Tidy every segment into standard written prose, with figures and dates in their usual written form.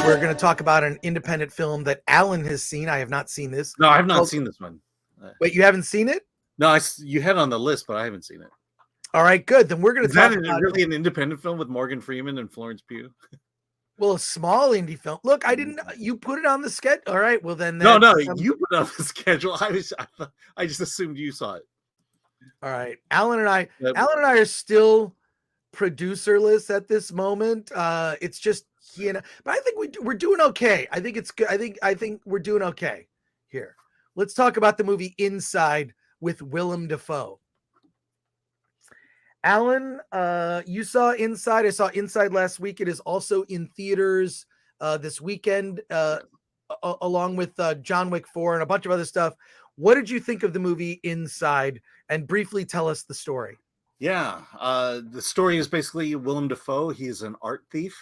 we're going to talk about an independent film that Alan has seen. I have not seen this. No, I have not seen this one. Wait, you haven't seen it? No, you had it on the list, but I haven't seen it. All right, good. Then we're going to talk about... Is that really an independent film with Morgan Freeman and Florence Pugh? Well, a small indie film. Look, I didn't... You put it on the schedule. All right, well then... No, you put it on the schedule. I just assumed you saw it. All right. Alan and I are still producerless at this moment. It's just he and I, but I think we're doing okay. I think it's good. I think we're doing okay here. Let's talk about the movie Inside with Willem Dafoe. Alan, you saw Inside. I saw Inside last week. It is also in theaters this weekend, along with John Wick 4 and a bunch of other stuff. What did you think of the movie Inside? And briefly tell us the story. Yeah, the story is basically Willem Dafoe. He's an art thief.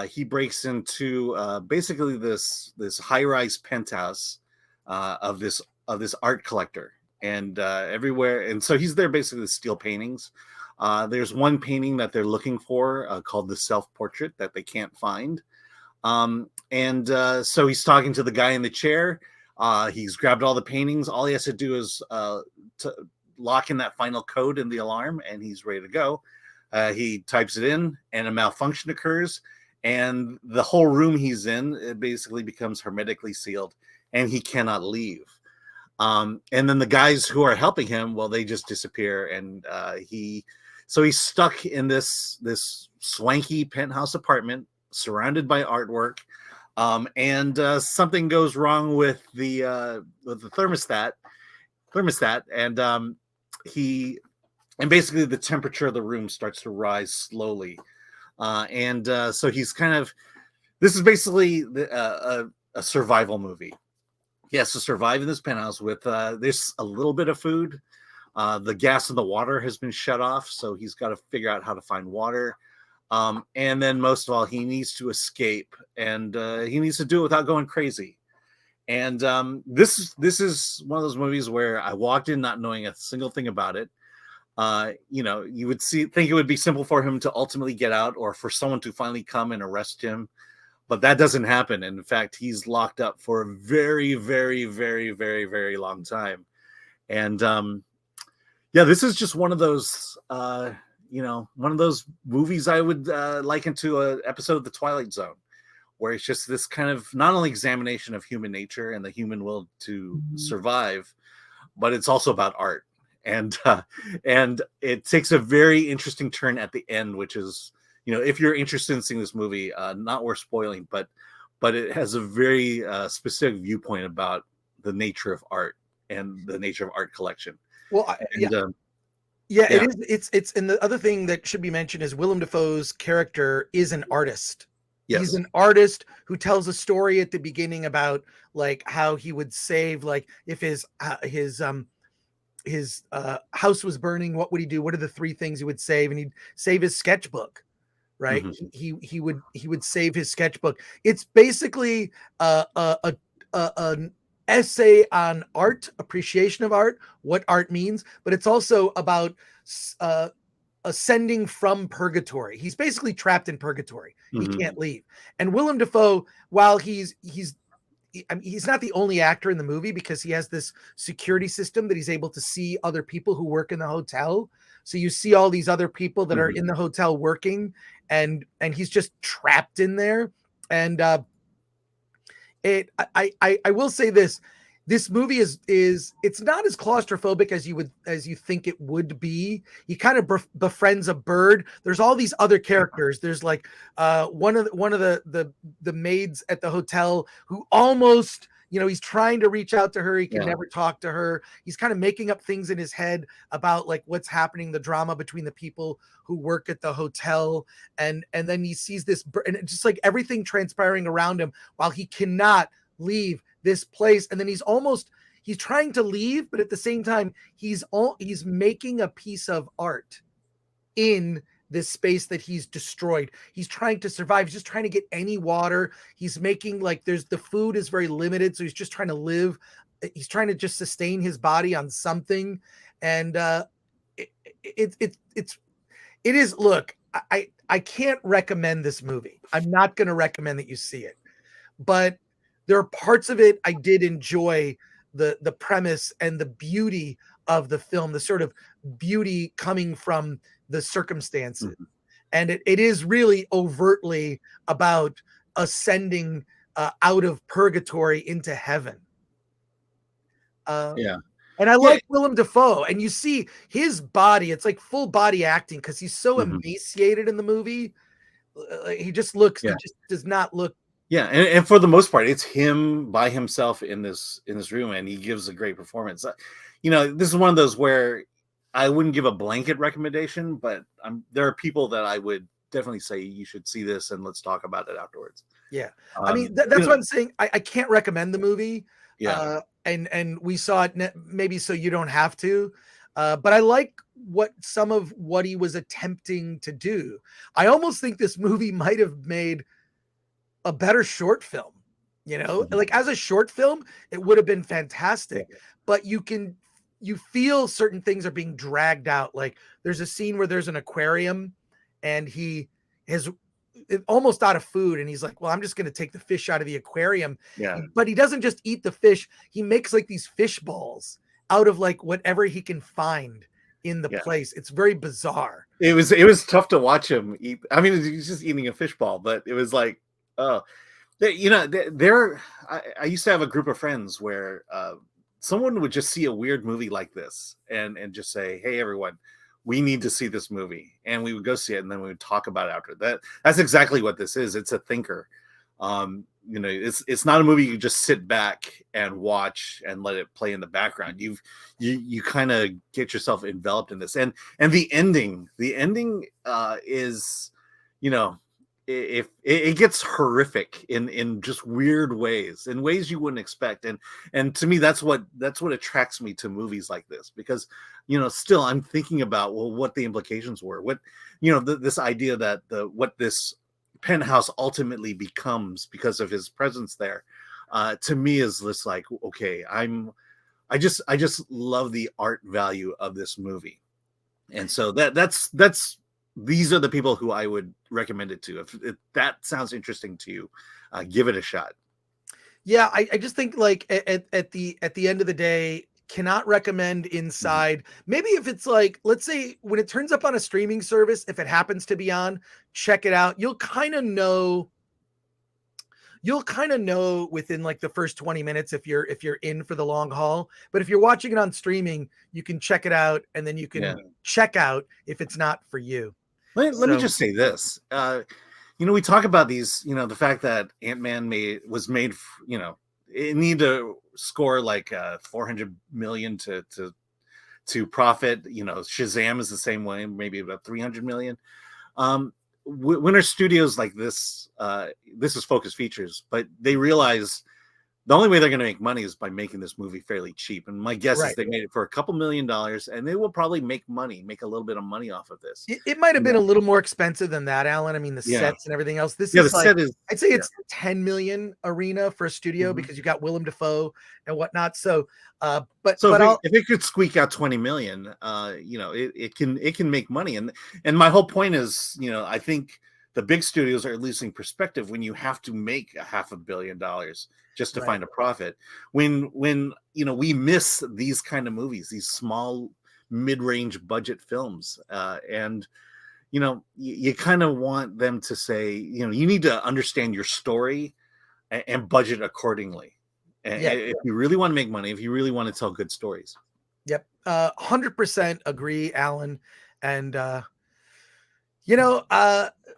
He breaks into basically this high-rise penthouse of this art collector, and everywhere. And so he's there basically to steal paintings. There's one painting that they're looking for called the self-portrait that they can't find. So he's talking to the guy in the chair. He's grabbed all the paintings. All he has to do is to lock in that final code in the alarm, and he's ready to go. He types it in, and a malfunction occurs, and the whole room he's in, it basically becomes hermetically sealed, and he cannot leave. And then the guys who are helping him, well, they just disappear, and he's stuck in this swanky penthouse apartment surrounded by artwork. And something goes wrong with the thermostat, and basically the temperature of the room starts to rise slowly, so he's this is basically a survival movie. He has to survive in this penthouse with there's a little bit of food. The gas and the water has been shut off, so he's got to figure out how to find water. And then most of all, he needs to escape, and he needs to do it without going crazy. And this is one of those movies where I walked in not knowing a single thing about it. You would think it would be simple for him to ultimately get out, or for someone to finally come and arrest him, but that doesn't happen. And in fact, he's locked up for a very, very, very, very, very long time. And this is just one of those. One of those movies I would liken to an episode of The Twilight Zone, where it's just this kind of not only examination of human nature and the human will to survive, but it's also about art. And it takes a very interesting turn at the end, which is, if you're interested in seeing this movie, not worth spoiling, but it has a very specific viewpoint about the nature of art and the nature of art collection. Well, it is. It's and the other thing that should be mentioned is Willem Dafoe's character is an artist. Yes. He's an artist who tells a story at the beginning about like how he would save, like if his house was burning, what would he do? What are the three things he would save? And he'd save his sketchbook, right? Mm-hmm. He would save his sketchbook. It's basically an essay on art, appreciation of art, what art means, but it's also about ascending from purgatory. He's basically trapped in purgatory. He can't leave. And Willem Dafoe, while he's not the only actor in the movie, because he has this security system that he's able to see other people who work in the hotel. So you see all these other people that are in the hotel working, and he's just trapped in there. And I will say this movie is it's not as claustrophobic as you think it would be. He kind of befriends a bird. There's all these other characters. There's like one of the maids at the hotel who almost, he's trying to reach out to her. He can never talk to her. He's kind of making up things in his head about like what's happening, the drama between the people who work at the hotel. And then he sees this and just like everything transpiring around him while he cannot leave this place. And then he's trying to leave, but at the same time, he's making a piece of art in this space that he's destroyed. He's trying to survive. He's just trying to get any water. He's making the food is very limited. So he's just trying to live. He's trying to just sustain his body on something. And it is, look, I can't recommend this movie. I'm not going to recommend that you see it, but there are parts of it I did enjoy the premise and the beauty of the film, the sort of beauty coming from the circumstances. Mhm. And it is really overtly about ascending out of purgatory into heaven. Uh, Yeah. and I Yeah. like Willem Dafoe, and you see his body; it's like full body acting because he's so Mhm. emaciated in the movie. He just looks; he Yeah. just does not look. Yeah, and for the most part, it's him by himself in this room, and he gives a great performance. This is one of those where I wouldn't give a blanket recommendation, but there are people that I would definitely say you should see this, and let's talk about it afterwards. Yeah, I mean Um, you that's know, what I'm saying. I can't recommend the movie, yeah, and we saw it maybe so you don't have to. But I like some of what he was attempting to do. I almost think this movie might have made a better short film. mhm, Like as a short film, it would have been yeah, fantastic. But you feel certain things are being dragged out. Like there's a scene where there's an aquarium, and he is almost out of food, and he's like, "Well, I'm just going to take the fish out of the aquarium." yeah, But he doesn't just eat the fish; he makes like these fish balls out of like whatever he can find in the yeah. place. It's very bizarre. It was tough to watch him eat. I mean, he's just eating a fishball, but it was like, oh, there. I used to have a group of friends where someone would just see a weird movie like this and just say, "Hey, everyone, we need to see this movie," and we would go see it, and then we would talk about it after. That's exactly what this is. It's a thinker. It's not a movie you just sit back and watch and let it play in the background. You kind of get yourself enveloped in this, and the ending is, you know if it gets horrific in just weird ways, in ways you wouldn't expect, and to me that's what attracts me to movies like this, because still I'm thinking about, well, what the implications were, what this idea that what this penthouse ultimately becomes because of his presence there, to me is just like, okay, I just love the art value of this movie, and so that's these are the people who I would recommend it to. If that sounds interesting to you, give it a shot. Yeah, I just think like at the end of the day, cannot recommend Mhm. Inside. Maybe if it's like, let's say when it turns up on a streaming service, if it happens to be on, check it out. You'll kind of know within like the first 20 minutes if you're in for the long haul. But if you're watching it on streaming, you can check it out and then you Yeah. can check out if it's not for you. Let me So just say this. We talk about these, the fact that Ant-Man was made, it needed to score like 400 million to profit. Shazam is the same way, maybe about 300 million. When are studios like this, this is Focus Features, but they realize the only way they're going to make money is by making this movie fairly cheap. And my guess is right. they made it for a couple $1 million, and they will probably make a little bit of money off of this. It might have You been know, a little more expensive than that, Alan. I mean, the yeah, sets and everything else. This yeah. The is like, set is, I'd say yeah. it's 10 million arena for a studio Mhm. because you got Willem Dafoe and whatnot. So, but So if but it, I'll if it could squeak out 20 million, it can make money. And my whole point is, I think the big studios are losing perspective when you have to make a $500 million just to right. find a profit. When we miss these kind of movies, these small mid-range budget films, and you kind of want them to say, you need to understand your story and budget accordingly. Yeah. If you really want to make money, if you really want to tell good stories. Yep. 100% agree, Alan. And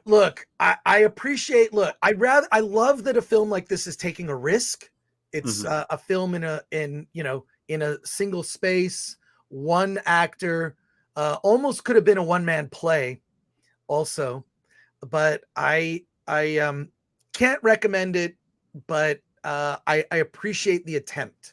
look, I appreciate. Look, I love that a film like this is taking a risk. It's Mhm. a film in a single space, one actor. Almost could have been a one man play, also, but I can't recommend it. But I appreciate the attempt.